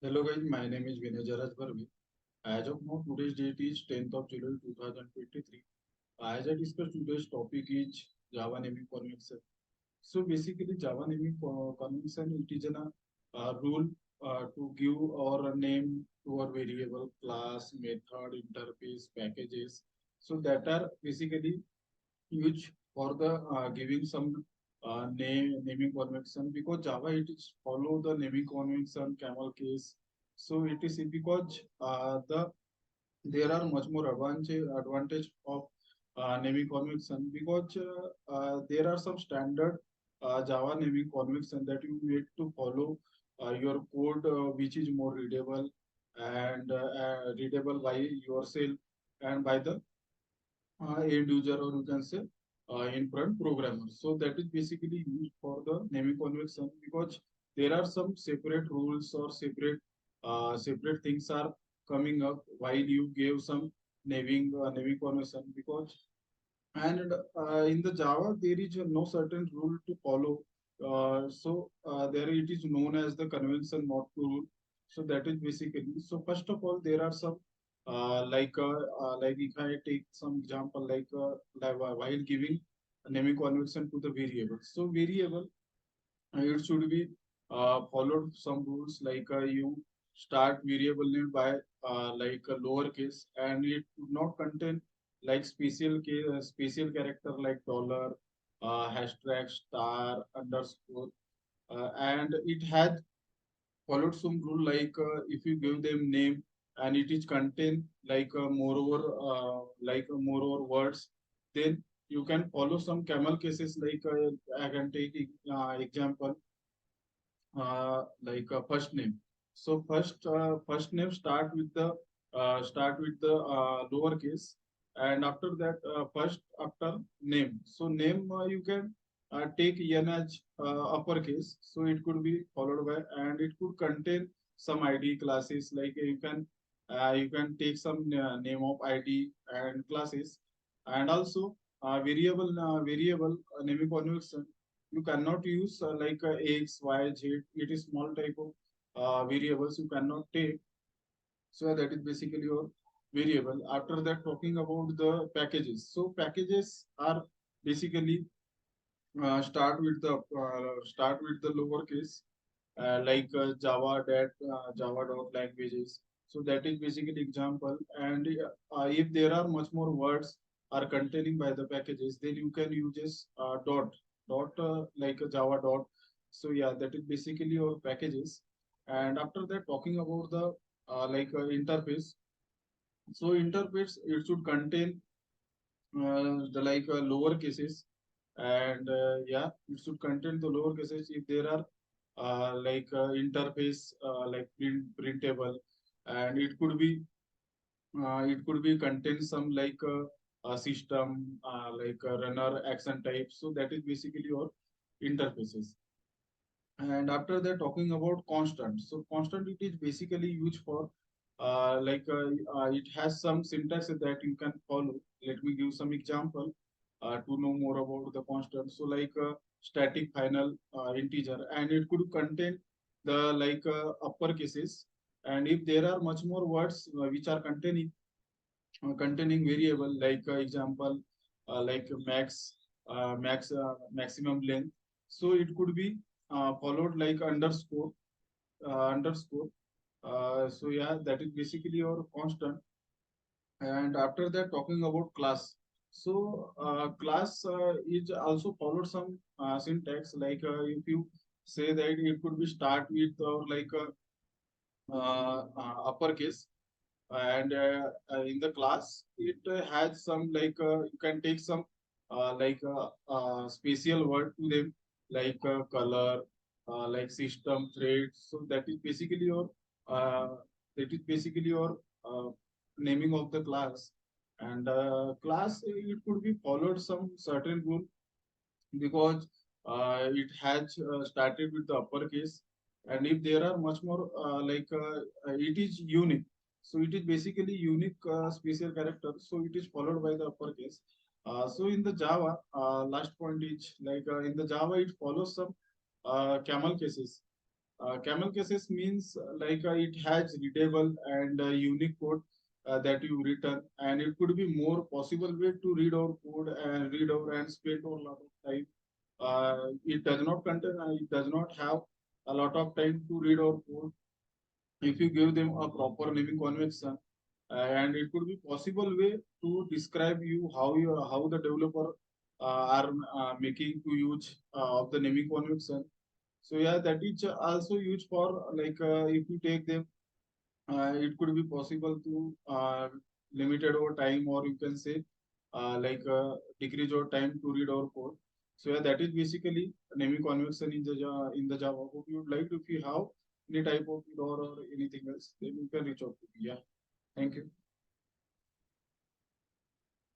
Hello guys, my name is Vinay Barvi. As of now, today's date is 10th of July 2023. As I discussed, today's topic is Java naming convention. So basically, Java naming convention it is a rule to give or a name to a variable, class, method, interface, packages. So that are basically used for the giving some naming convention because Java it is follow the naming convention camel case. So it is because there are much more advantage of naming convention because there are some standard Java naming convention that you need to follow your code which is more readable and readable by yourself and by the end user or you can say in front programmer. So that is basically used for the naming convention because there are some separate rules or separate things are coming up while you gave some naming convention because and in the Java there is no certain rule to follow. There it is known as the convention not to rule. So that is basically. So first of all, there are some like if I take some example while giving a naming convention to the variable. So variable it should be followed some rules you start variable name by like a lowercase and it would not contain like special character like dollar, hashtag, star, underscore, and it has followed some rule if you give them name and it is contain moreover words, then you can follow some camel cases I can take example first name. So first name start with the lowercase, and after that first after name. So name you can take n as uppercase. So it could be followed by, and it could contain some ID classes you can take some name of ID and classes, and also variable naming convention you cannot use x, y, z. It is small type of variables you cannot take. So that is basically your variable. After that, talking about the packages. So packages are basically start with the lowercase Java dot languages. So that is basically example. And if there are much more words are containing by the packages, then you can use like a Java dot. So yeah, that is basically your packages. And after that, talking about the interface. So interface it should contain the lower cases, and yeah, it should contain the lower cases if there are interface printable, and it could be contain some a system runner action type. So that is basically your interfaces. And after that, talking about constant. So constant it is basically used for it has some syntax that you can follow. Let me give some example to know more about the constant. So static final integer, and it could contain the upper cases. And if there are much more words which are containing variable example maximum length, so it could be followed like underscore. So yeah, that is basically your constant. And after that, talking about class. So class is also followed some syntax if you say that it could be start with or uppercase, and in the class it has some you can take some special word to them color, system thread. So uh, that is basically your naming of the class. And class it could be followed some certain rule because it has started with the uppercase, and if there are much more it is unique. So it is basically unique special character, so it is followed by the uppercase. So in the Java, last point is in the Java it follows some camel cases. Camel cases means it has readable and unique code that you written, and it could be more possible way to read our code and read our and spend a lot of time. It does not contain, it does not have a lot of time to read our code. If you give them a proper naming convention, and it could be possible way to describe you how the developer are making to use of the naming convention. So yeah, that is also used for if you take them, it could be possible to limited over time, or you can say decrease your time to read our code. So yeah, that is basically naming convention in the in the Java. Hope you would like, if you have any type of error or anything else, then you can reach out to me. Yeah, thank you.